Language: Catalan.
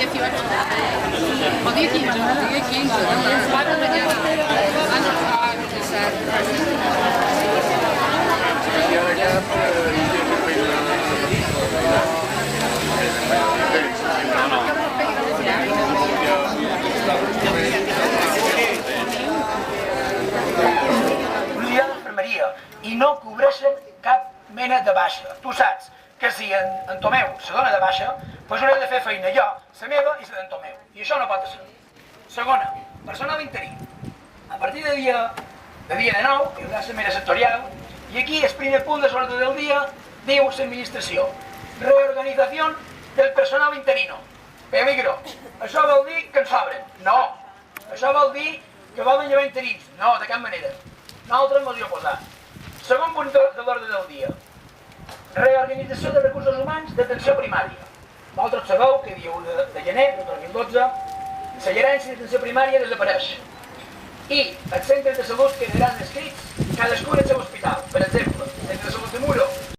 O dia 15, dia 15. Às 4 da manhã. L'Unió d'Infermeria i no cobreixen cap mena de baixa. Tu saps que si en Tomeu se dona de baixa, doncs hauré de fer feina jo, la meva i la d'en Tomeu. I això no pot ser. Segona, personal interí. A partir de dia de nou, hi haurà la mera sectorial, i aquí el primer punt de l'ordre del dia diu l'administració. Reorganització del personal interino. Bé, micro, això vol dir que en sobren? No. Això vol dir que volen llevar interins? No, de cap manera. Nosaltres ens hi oposam. Segon punt de l'ordre del dia. Reorganització de recursos humans d'atenció primària. Vosaltres sabeu que dia 1 de gener de 2012 la gerència d'atenció primària desapareix i els centres de salut quedaran escrits cadascun al seu hospital. Per exemple, el centre de salut de Muro